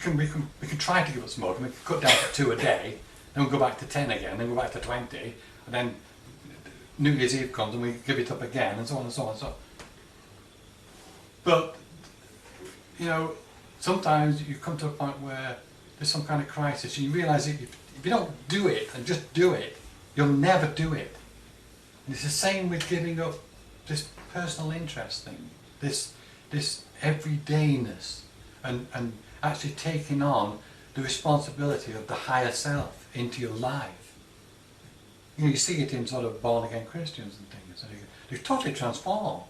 We can try to give up smoking. We can cut down to 2 a day. Then we'll go back to 10 again, then go back to 20, and then New Year's Eve comes and we give it up again, and so on and so on and so on. But, sometimes you come to a point where there's some kind of crisis, and you realise that if you don't do it, and just do it, you'll never do it. And it's the same with giving up this personal interest thing. this everydayness, and actually taking on the responsibility of the higher self into your life. You know, you see it in sort of born-again Christians and things. And they totally transform.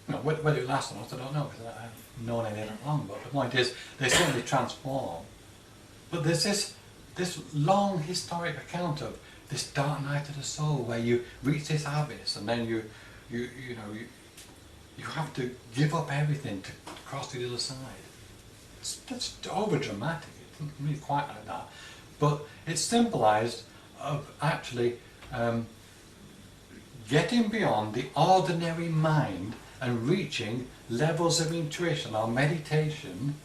You know, whether it lasts or not, I don't know, because I haven't known any of it long. But the point is, they certainly transform. But there's this long historic account of this dark night of the soul, where you reach this abyss, and then you have to give up everything to cross to the other side. That's over dramatic. It isn't really quite like that, but it's symbolised of actually getting beyond the ordinary mind and reaching levels of intuition or meditation.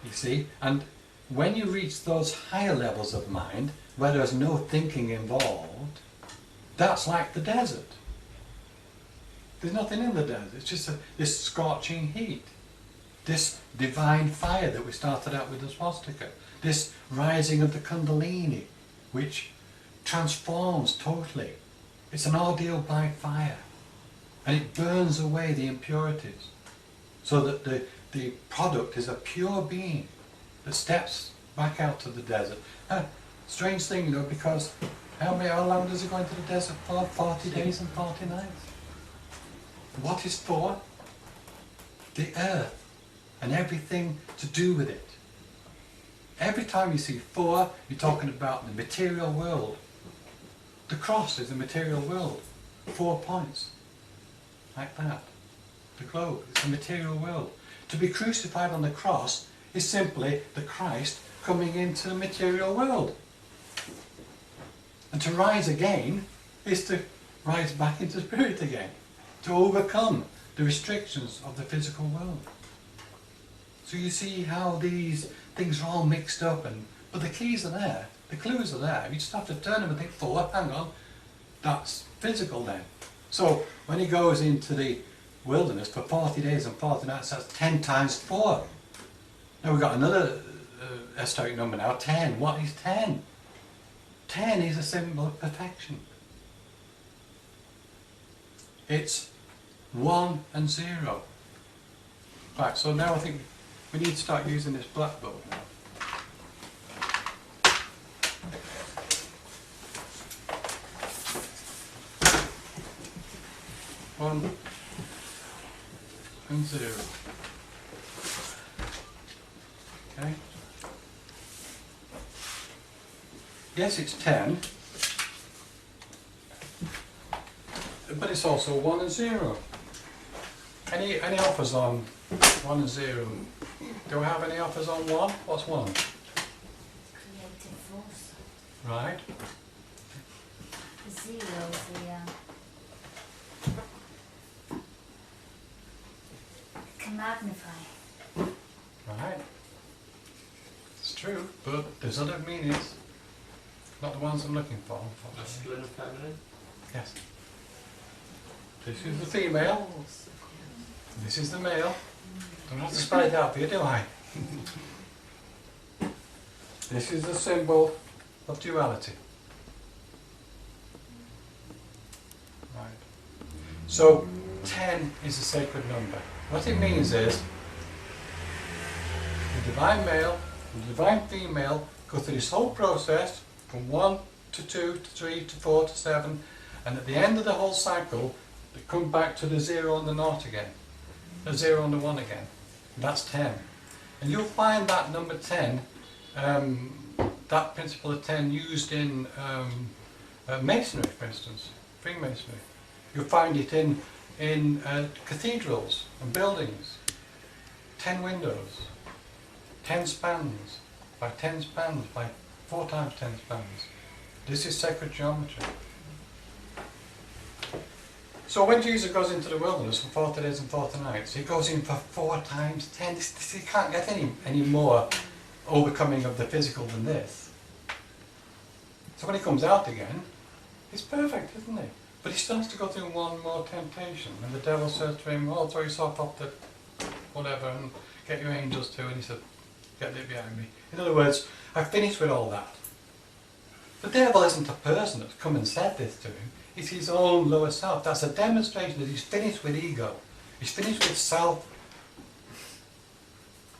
You see, and when you reach those higher levels of mind, where there's no thinking involved, that's like the desert. There's nothing in the desert. It's just this scorching heat, this divine fire that we started out with the swastika, this rising of the kundalini, which transforms totally. It's an ordeal by fire, and it burns away the impurities, so that the product is a pure being that steps back out to the desert. Strange thing, you know, because how long does it go into the desert for? 40 days and 40 nights. What is for? The earth and everything to do with it. Every time you see for, you're talking about the material world. The cross is the material world. 4 points. Like that. The globe is the material world. To be crucified on the cross is simply the Christ coming into the material world. And to rise again is to rise back into spirit again. To overcome the restrictions of the physical world. So you see how these things are all mixed up, but the keys are there, the clues are there. You just have to turn them and think, hang on, that's physical then. So when he goes into the wilderness for 40 days and 40 nights, that's 10 times 4. Now we've got another esoteric number now, 10. What is 10? 10 is a symbol of perfection. It's 1 and 0. Right, so now I think we need to start using this black book now. One and 0. Okay. Yes, it's 10, but it's also 1 and 0. Any offers on 1 and 0? Do we have any offers on 1? What's 1? Creative force. Right. 0 is can magnify. Right. It's true, but there's other meanings. Not the ones I'm looking for. Masculine and feminine? Yes. This is the female. This is the male. Don't have to spell it out for you, do I? This is the symbol of duality. Right. So 10 is a sacred number. What it means is the divine male and the divine female go through this whole process from 1 to 2 to 3 to 4 to 7, and at the end of the whole cycle they come back to the 0 and the 0 again. The 0 and the 1 again. And that's 10. And you'll find that number 10, that principle of 10 used in masonry, for instance, Freemasonry. You'll find it in cathedrals and buildings. 10 windows, 10 spans, by 10 spans, by 4 times 10 spans. This is sacred geometry. So when Jesus goes into the wilderness for 40 days and 40 nights, he goes in for 4 times 10. He can't get any more overcoming of the physical than this. So when he comes out again, he's perfect, isn't he? But he starts to go through one more temptation, and the devil says to him, "Oh, throw yourself off the whatever and get your angels too." And he said, "Get it behind me." In other words, I've finished with all that. The devil isn't a person that's come and said this to him. It's his own lower self. That's a demonstration that he's finished with ego. He's finished with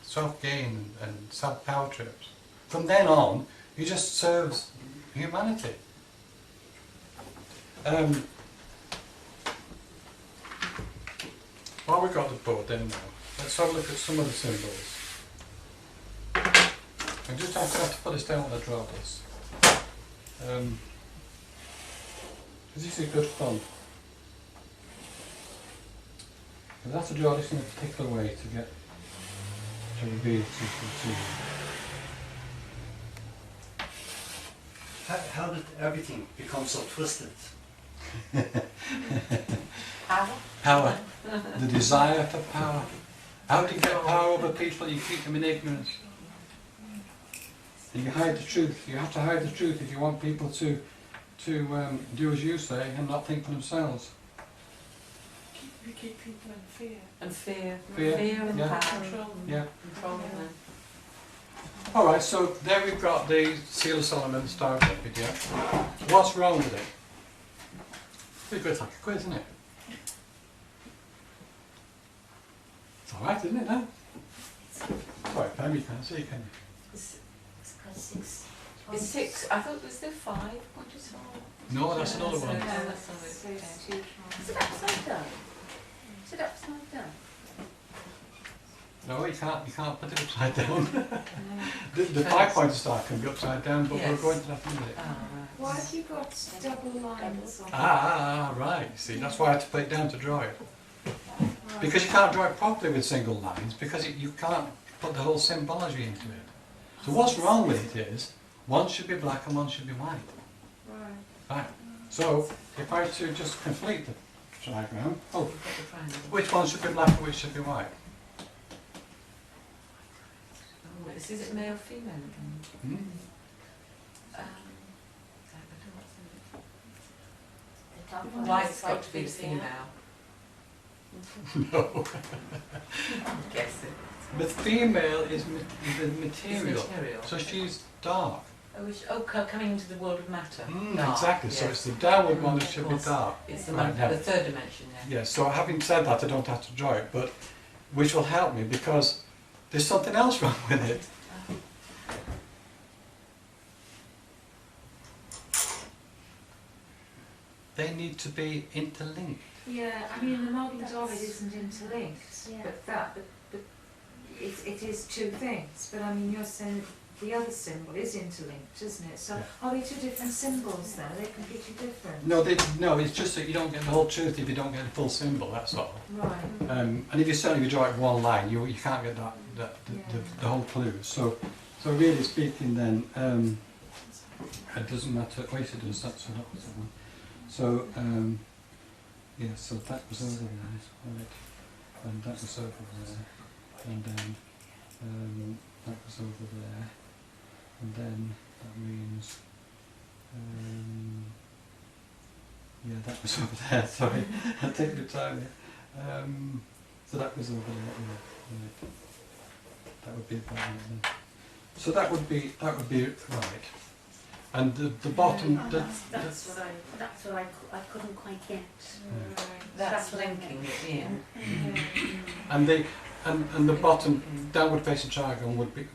self-gain and self-power trips. From then on, he just serves humanity. While we've got the board then now, let's have a look at some of the symbols. I just have to put this down when I draw this. This is good fun. I have to draw this in a particular way to get to reveal something to you. How did everything become so twisted? Power. The desire for power. How do you get power over people? You keep them in ignorance. And you hide the truth. You have to hide the truth if you want people to do as you say and not think for themselves. You keep people in fear. And fear. Fear, and yeah. power. Yeah. Controlling them. Alright, so there we've got the Seal of Solomon, Star of David, yeah? What's wrong with it? It's good like a quiz, isn't it? It's alright, isn't it now? Sorry, Pam, you can't see, can you? It's got 6. It's 6. I thought was there 5. What is it? No, that's another one. No, that's not it. Is it upside down? Is it upside down? No, you can't put it upside down. the 5-pointer star can be upside down, but we'll Yes. go into that in a minute. Oh, right. Why have you got double lines on? Right, see, that's why I had to put it down to draw it. Because you can't draw it properly with single lines, because you can't put the whole symbology into it. So what's wrong with it is, one should be black and one should be white. Right. Right. So, if I were to just complete the diagram, You've got the triangle. which one should be black and which should be white? Oh, is it male, female again? Hmm? I don't know what's in The top it. one White's is got like to be the female. No. I'm guessing. The female is the material. It's material. So she's dark. Coming into the world of matter. Mm, Dark, exactly, so yes. it's the downward one that Of should be course. dark. It's the, Right, now. the third dimension, yeah. Yes, so having said that, I don't have to draw it, but which will help me because there's something else wrong with it. They need to be interlinked. Yeah, I mean the modern of it isn't interlinked, Yeah. but it is two things. But I mean you're saying the other symbol is interlinked, isn't it? So Yeah. are they two different symbols then? Are they completely different? No, it's just that you don't get the whole truth if you don't get the full symbol, that's all. Right. And if you certainly draw it one line, you can't get the whole clue. So really speaking then, it doesn't matter, oh yes it does, that's that was the one. So, yeah, so that was over there, right, and that was over there, and then that was over there, and then that means, yeah, that was over there, sorry, I take the time here. So that was over there, yeah, right. That would be about right then. So that would be right. And the bottom, That's what I couldn't quite get. That's linking it in. and the bottom downward facing triangle would be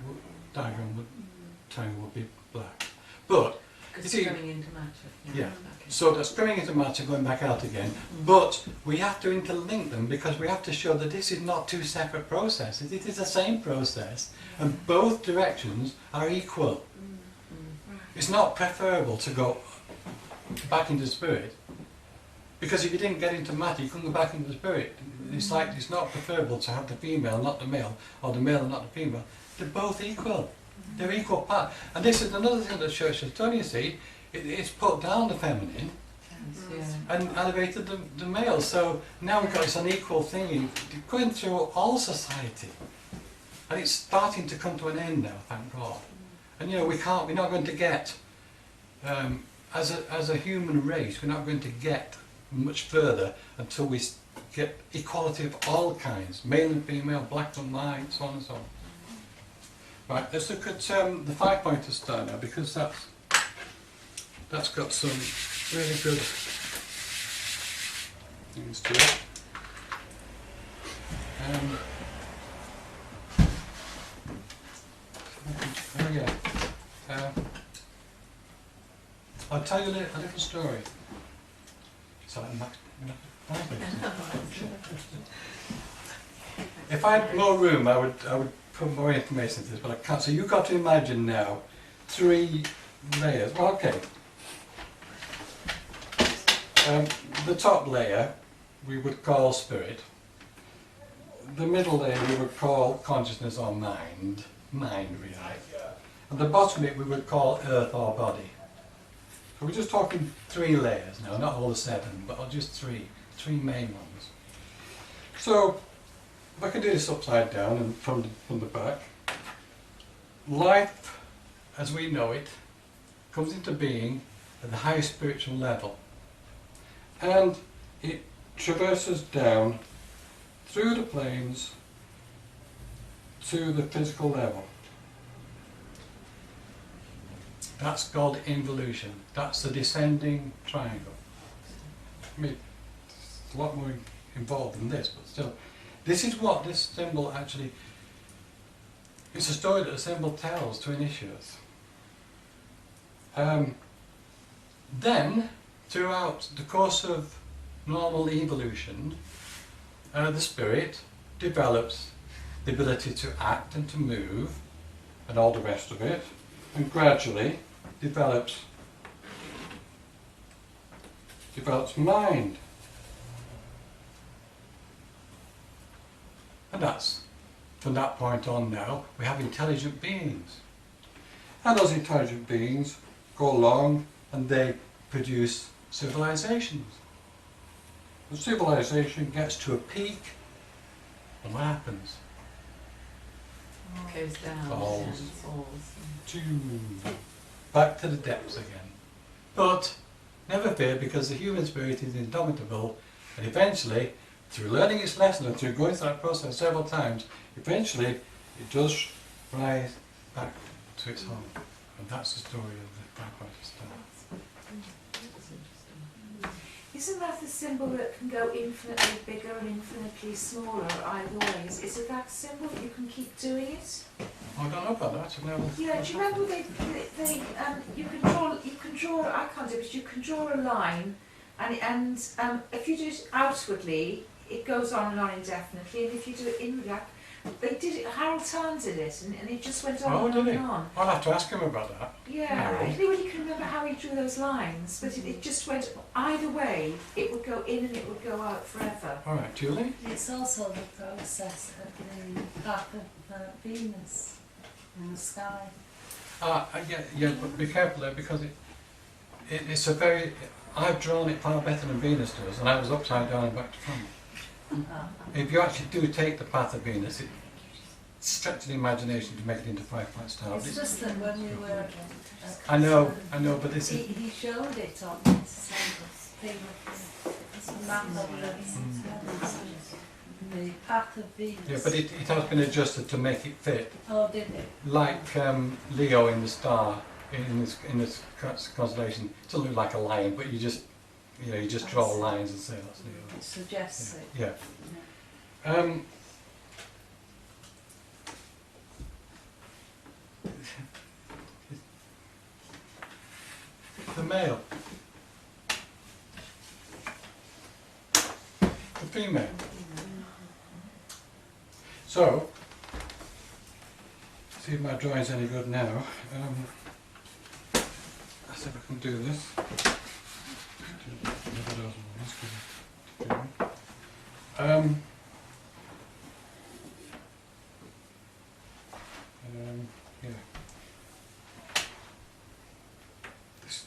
triangle would be black. But Because You it's see- going into matter. Yeah. Okay. so that's going into matter, going back out again. But we have to interlink them because we have to show that this is not two separate processes. It is the same process, and both directions are equal. It's not preferable to go back into spirit, because if you didn't get into matter, you couldn't go back into the spirit. It's like it's not preferable to have the female, not the male, or the male and not the female. They're both equal. They're equal part. And this is another thing that Church has done, you see. It's put down the feminine Yeah. and elevated the male. So now we've got this unequal thing going through all society. And it's starting to come to an end now, thank God. And you know, we're not going to get, as a human race, we're not going to get much further until we get equality of all kinds, male and female, black and white, so on and so on. Right, let's look at the 5-pointer star now, because that's that's got some really good things to it. Oh yeah. I'll tell you a little story. So if I had more room, I would put more information into this, but I can't. So you've got to imagine now 3 layers. Well, okay. The top layer we would call spirit. The middle layer we would call consciousness or mind really. And the bottom bit we would call earth or body. So we're just talking 3 layers now, not all the 7, but just 3 main ones. So if I can do this upside down and from the back, life as we know it comes into being at the highest spiritual level, and it traverses down through the planes to the physical level. That's called involution. That's the descending triangle. I mean, it's a lot more involved than this, but still. This is what this symbol actually, it's a story that the symbol tells to initiates. Then, throughout the course of normal evolution, the spirit develops the ability to act and to move and all the rest of it, and gradually develops mind. And that's, from that point on now, we have intelligent beings. And those intelligent beings go along and they produce civilizations. The civilization gets to a peak, and what happens? Goes down. Falls. Falls. Back to the depths again. But never fear, because the human spirit is indomitable, and eventually, through learning its lesson and through going through that process several times, eventually it does rise back to its home. And that's the story of the Blackwater Star. Isn't that the symbol that can go infinitely bigger and infinitely smaller either way? Is it that symbol that you can keep doing it? I don't know about that. I've never. Yeah, do you remember you can draw, I can't do it, but you can draw a line, and if you do it outwardly, it goes on and on indefinitely, and if you do it inwardly, they did it, Harold Tarn did it, and it just went on and on. I'll have to ask him about that. Yeah, I don't really can remember how he drew those lines, but it just went either way. It would go in and it would go out forever. All right, Julie? It's also the process of the path of Venus in the sky. Yeah, but be careful there, because it's a very... I've drawn it far better than Venus does, and I was upside down and back to front. If you actually do take the path of Venus, it stretches the imagination to make it into 5-point star. It's just that when we were... I know, but this is... He showed it on this thing of the map of the path of Venus. Yeah, but it has been adjusted to make it fit. Oh, did it? Like Leo in the star, in this constellation. It doesn't look like a lion, but you just draw lines and say that's Leo. It suggests it. Yeah. The male. The female. So, see if my drawing's any good now. Let's see if I can do this. Yeah.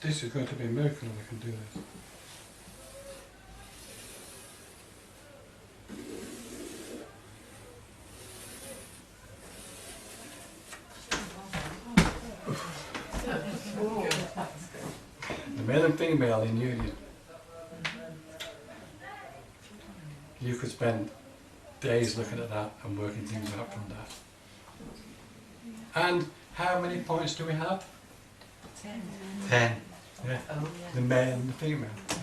This is going to be a miracle if I can do this. The male and female in union. You could spend days looking at that and working things out from that. And how many points do we have? 10. 10. Yeah. Oh, yeah. The male and the female. Yeah.